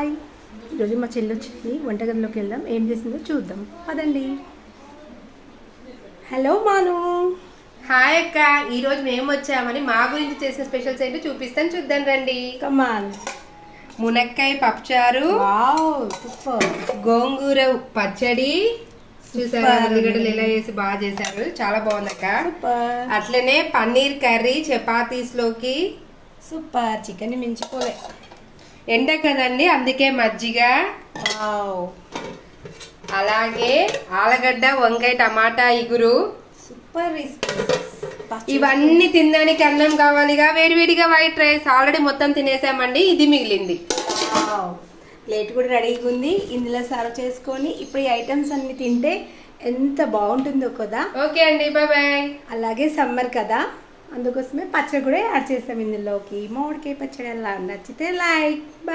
Hi, ఈరోజు మా చెల్లి వచ్చింది. వంటగదిలోకి వెళ్దాం, ఏం చేసిందో చూద్దాం పదండి. హలో మాను. హాయ్ అక్క, ఈరోజు మేము వచ్చామని మా గురించి చేసిన స్పెషల్స్ ఏంటో చూపిస్తాను, చూద్దాం రండి. కమాన్. మునక్కాయ పప్పుచారు, వావ్ సూపర్. గోంగూర పచ్చడి చూసారా, ఉల్లిగడ్డలు ఎలా వేసి బాగా చేశారు, చాలా బాగుంది అక్క. సూపర్ అట్లనే పన్నీర్ కర్రీ చపాతీస్ లోకి. సూపర్, చికెన్ మించిపోలే. ఎండ కదండి, అందుకే మజ్జిగ. వావ్, అలాగే ఆలుగడ్డ వంకాయ టమాటా ఇగురు. సూపర్. ఇవన్నీ తినడానికి అన్నం కావాలిగా, వేడివేడిగా వైట్ రైస్. ఆల్రెడీ మొత్తం తినేసామండి, ఇది మిగిలింది. ప్లేట్ కూడా రెడీగా ఉంది, ఇందులో సర్వ్ చేసుకొని ఇప్పుడు ఈ ఐటమ్స్ అన్ని తింటే ఎంత బాగుంటుందో కదా. ఓకే అండి, బాయ్ బాయ్. అలాగే సమ్మర్ కదా, అందుకోసమే పచ్చడి కూడా యాడ్ చేస్తాం ఇందులోకి. మామిడికాయ పచ్చడి అలా నచ్చితే లైక్. బాయ్.